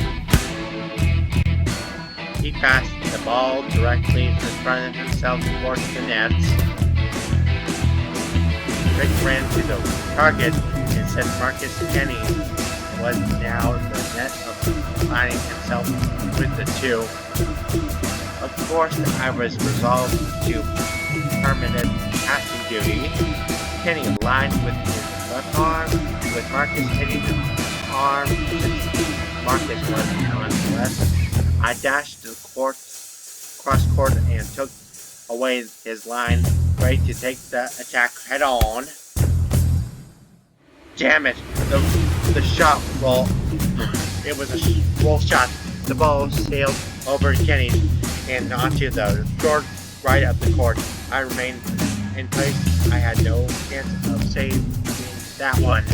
He passed the ball directly in front of himself towards the nets. Dirk ran to the target and sent Marcus Kenny was now the net of finding himself with the 2. Of course, I was resolved to permanent passing duty. Kenny aligned with his left arm, with Marcus hitting his arm. Marcus was on the left. I dashed the cross court and took away his line, ready to take the attack head on. Damn it! The shot roll. It was a roll shot. The ball sailed over Kenny and onto the short right of the court. I remained in place. I had no chance of saving that one.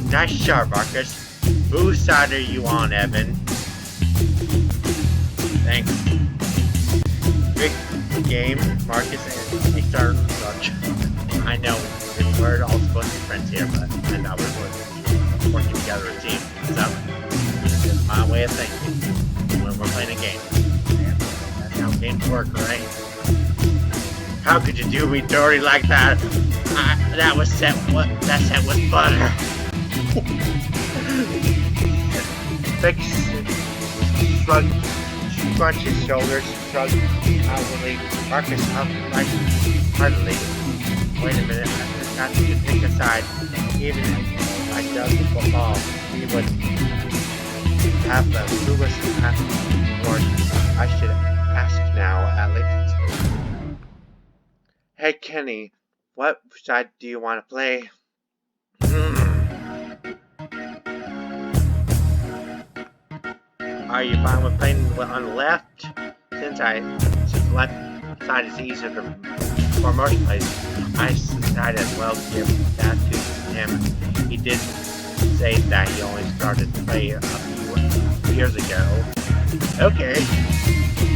Nice shot, Marcus. Whose side are you on, Evan? Thanks. Big game, Marcus, and he started lunch. I know we're all supposed to be friends here, but I thought we were working together as a team. So, it's my way of thinking when we're playing a game. That's how games work, right? How could you do me dirty like that? That set was butter. Fix shrugged his shoulders, shrugged outwardly. Marcus huffed heartily. Wait a minute, I forgot to pick a side. Even if I dug the football, he would have the clueless word. I should ask now, at least. Hey Kenny, what side do you want to play? Are you fine with playing on the left? Since the left side is easier for most players, I decided as well to give that to him. He did say that he only started to play a few years ago. Okay.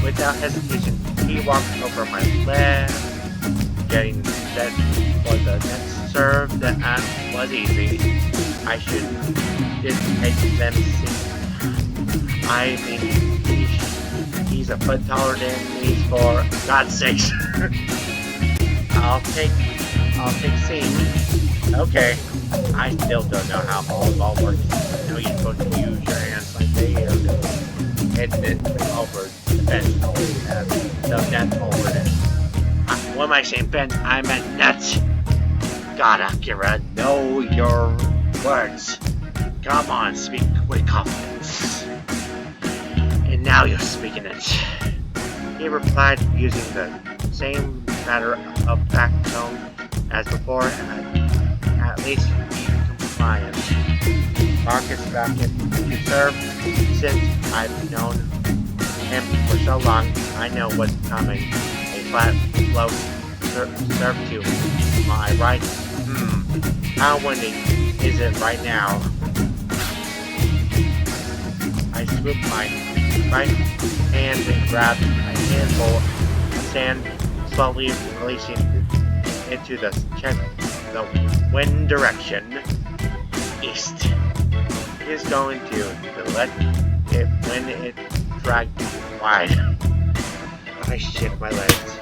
Without hesitation, he walked over my left, getting set for the next serve. That was easy. I didn't take them see. I mean, he's a foot taller than me, for God's sakes. I'll take C. Okay. I still don't know how volleyball works. I know you're supposed to use your hands like they are doing. Hitting it over the bench. The net over it. What am I saying, Ben? I meant nuts. God, Akira, know your words. Come on, speak with confidence. And now you're speaking it. He replied using the same matter of fact tone as before, and at least be compliant. Marcus back to serve. Since I've known him for so long, I know what's coming. A flat low serve to my right. How windy is it right now? I swooped my right hand and grabbed a handful of sand, slowly releasing into the wind direction. East. He is going to the when it dragged wide. I shit my legs.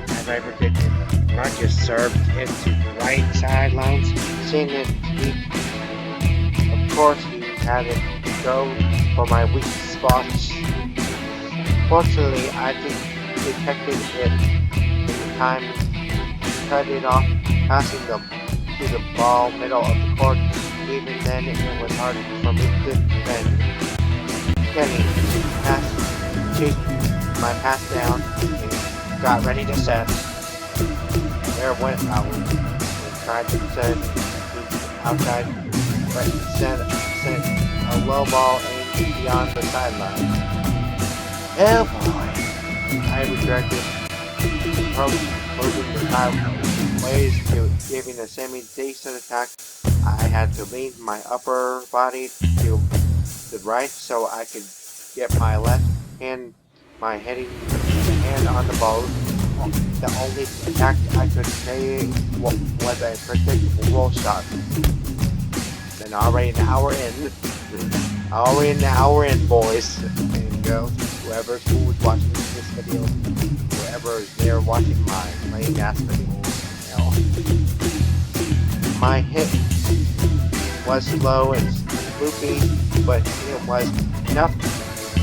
As I predicted, Marcus served it to right sidelines, seeing it of course he had it go for my weak spots. Fortunately, I detected it in the time to cut it off, passing to the ball middle of the court. Even then, it was hard for me to defend. Kenny chased my pass down and got ready to set. There went out and tried to send me outside, but sent a low ball aimed beyond the sideline. Oh boy! I regretted moving the sideways to giving a semi-decent attack. I had to lean my upper body to the right so I could get my left hand, my hand on the ball. The only attack I could make was a predictable roll shot. Then already an hour in, boys and girls, whoever was watching this video, whoever is there watching my lame ass video, my hit was slow and loopy, but it was enough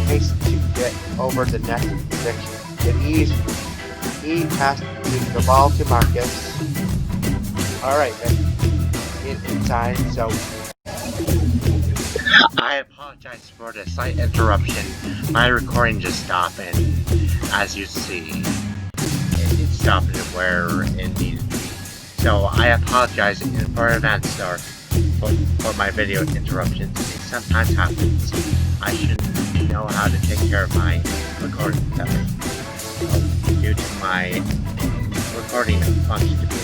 pace to get over the next section. He passed the ball to Marcus. Alright then, get inside, so I apologize for the slight interruption. My recording just stopped, and as you see, it stopped where it needed to be. So I apologize for advance for my video interruptions. It sometimes happens. I should know how to take care of my recording stuff. Due to my recording function to be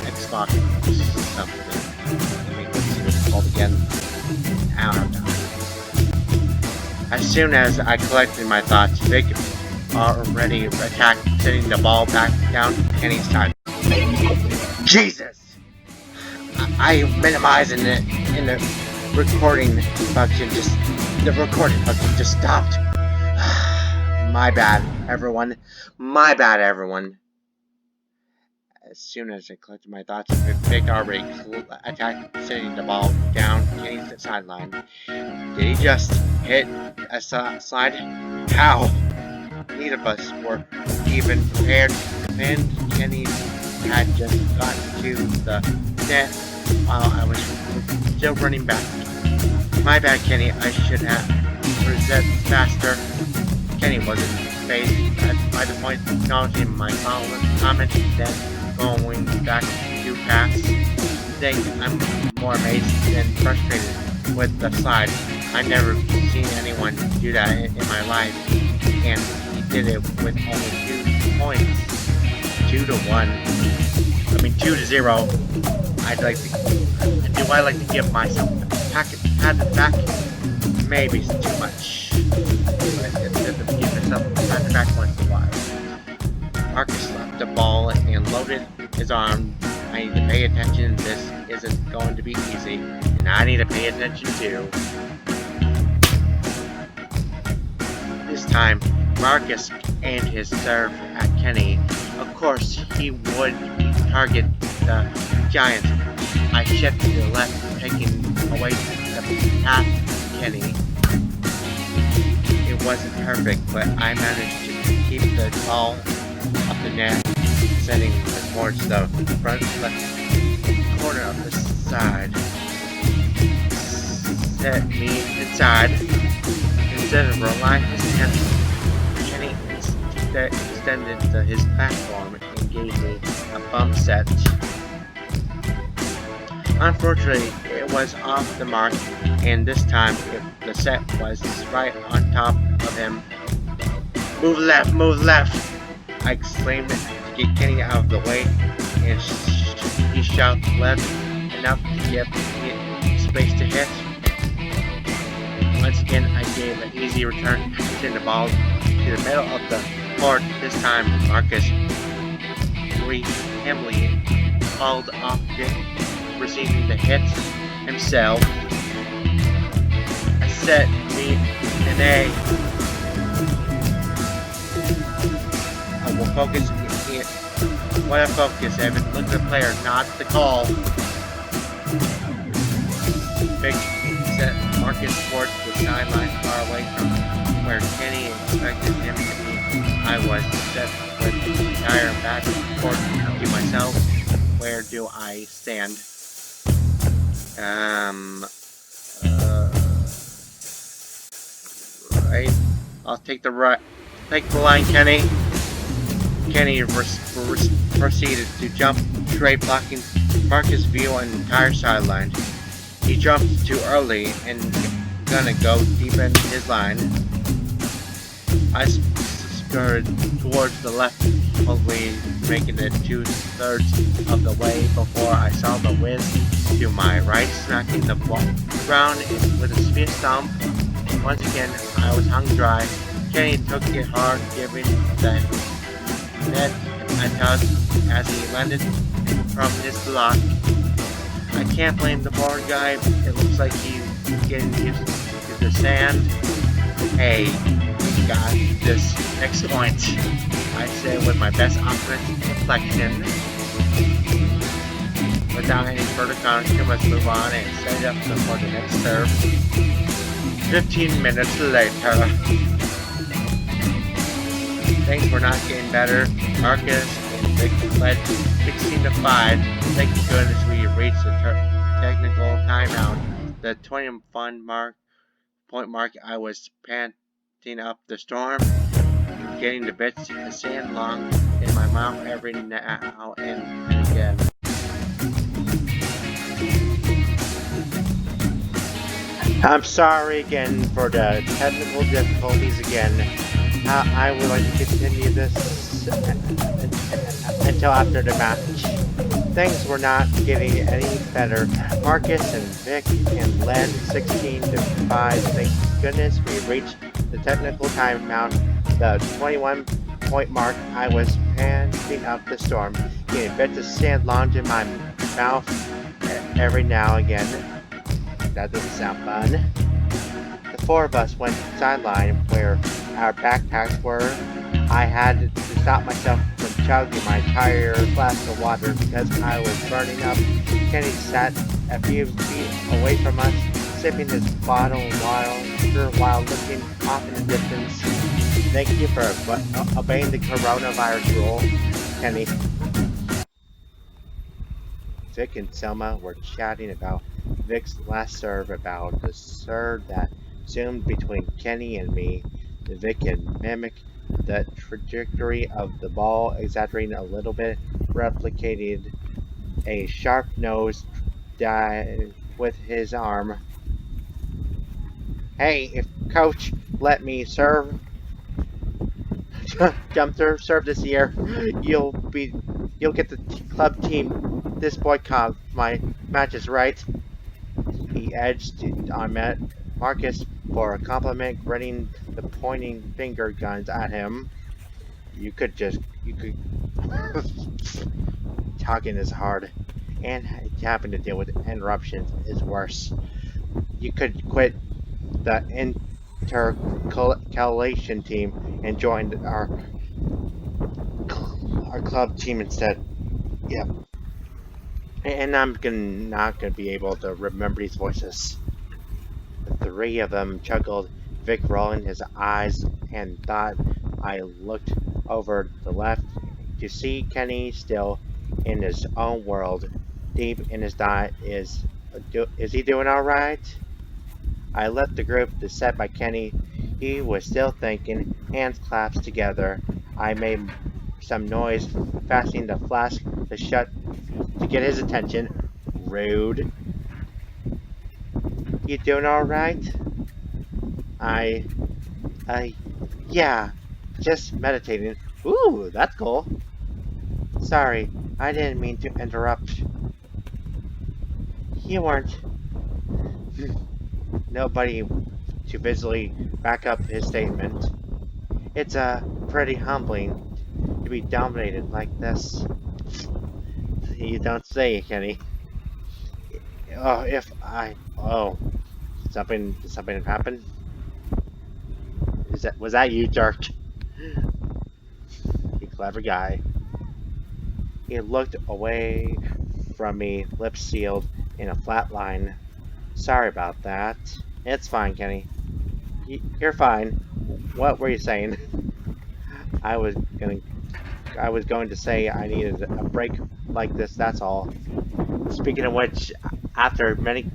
Xbox something. Let me see what it's called again. I don't have time. As soon as I collected my thoughts, Vic already attacked, sending the ball back down Kenny's side. Jesus! I minimized in the recording function. The recording function just stopped. My bad, everyone. My bad, everyone. As soon as I collected my thoughts, Vic already attacked, sending the ball down Kenny's sideline. Did he just hit a slide? How? Neither of us were even prepared to defend. Kenny had just gotten to the net while I was still running back. My bad, Kenny. I should have reset faster. Kenny wasn't phased by the point, acknowledging my comment, then going back to pass. Today, I'm more amazed than frustrated with the slide. I've never seen anyone do that in my life, and he did it with only 2 points. 2-0. I like to give myself a pat the back? Maybe it's too much. But give myself a pat the back once in a while. Marcus slapped the ball and loaded his arm. I need to pay attention. This isn't going to be easy, and I need to pay attention too. This time, Marcus aimed his serve at Kenny. Of course, he would target the Giants. I shifted to the left, taking away the path to Kenny. It wasn't perfect, but I managed to keep the ball off the net, sending it towards the front left corner of the side. Set me inside. Instead of relying on his hands, Kenny extended his platform and gave me a bump set. Unfortunately, it was off the mark, and this time the set was right on top of him. Move left! I exclaimed to get Kenny out of the way, and he shouted left enough to give me space to hit. Once again, I gave an easy return, sending the ball to the middle of the court. This time, Marcus heavily called off Dirk, receiving the hit himself. set me an A. I will focus. What a focus, Evan. Look at the player, not the call. Big set Marcus towards the sideline, far away from where Kenny expected him to be. I was set with the entire back court to myself. Where do I stand? Right. I'll take the right. Take the line, Kenny. Kenny proceeded to jump straight, blocking Marcus' view on the entire sideline. He jumped too early and gonna go deep in his line. I scurried towards the left, hopefully making it 2/3 of the way before I saw the whiz to my right, smacking the ground with a speed stomp. Once again, I was hung dry. Kenny took it hard, giving the net a tug as he landed from his block. I can't blame the board guy. It looks like he's getting used to the sand. Hey, we got this next point. I say with my best offensive deflection. Without any further comment, let's move on and set it up for the next serve. 15 minutes later. Things were not getting better. Marcus and Vic led 16-5. Thank goodness we reached the technical timeout. The 20 point mark, I was panting up the storm, getting the bits of sand long in my mouth every now and again. I'm sorry again for the technical difficulties again. I would like to continue this until after the match. Things were not getting any better. Marcus and Vic and led 16-5. Thank goodness we reached the technical timeout. The 21 point mark, I was panting up the storm, getting bits of sand launched in my mouth every now and again. That doesn't sound fun. The four of us went sideline where our backpacks were. I had to stop myself from chugging my entire glass of water because I was burning up. Kenny sat a few feet away from us, sipping his bottle of water while looking off in the distance. Thank you for obeying the coronavirus rule, Kenny. Vic and Selma were chatting about Vic's last serve, about the serve that zoomed between Kenny and me. Vic can mimic the trajectory of the ball, exaggerating a little bit, replicated a sharp-nosed dive with his arm. Hey, if coach let me serve, jump serve this year, you'll get the club team. This boycott my matches, right? He edged on Marcus for a compliment, grinning the pointing finger guns at him. You could talking is hard, and having to deal with interruptions is worse. You could quit the intercalation team and join our club team instead. Yep. And I'm not gonna be able to remember these voices. The three of them chuckled, Vic rolling his eyes, and thought I looked over the left to see Kenny still in his own world, deep in his thought. Is he doing all right? I left the group set by Kenny. He was still thinking, hands clasped together. I made some noise, fastening the flask to get his attention. Rude. You doing all right? Yeah, just meditating. Ooh, that's cool. Sorry, I didn't mean to interrupt. You weren't. Nobody to visibly back up his statement. It's pretty humbling to be dominated like this. You don't say, Kenny. Oh, Did something happen? Was that you, Dirk? You clever guy. He looked away from me, lips sealed in a flat line. Sorry about that. It's fine, Kenny. You're fine. What were you saying? I was gonna I was going to say I needed a break like this, that's all. Speaking of which, after many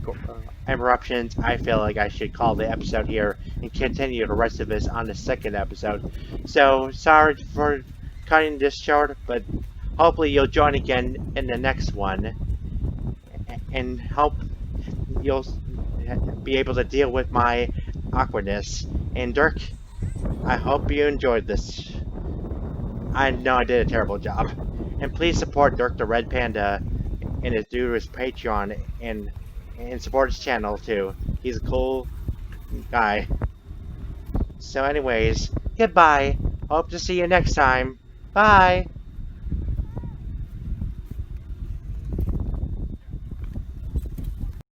interruptions, I feel like I should call the episode here and continue the rest of this on the second episode. So, sorry for cutting this short, but hopefully you'll join again in the next one and hope you'll be able to deal with my awkwardness. And Dirk, I hope you enjoyed this. I know I did a terrible job. And please support Dirk the Red Panda and his due to his Patreon and support his channel too. He's a cool guy. So anyways, goodbye. Hope to see you next time. Bye.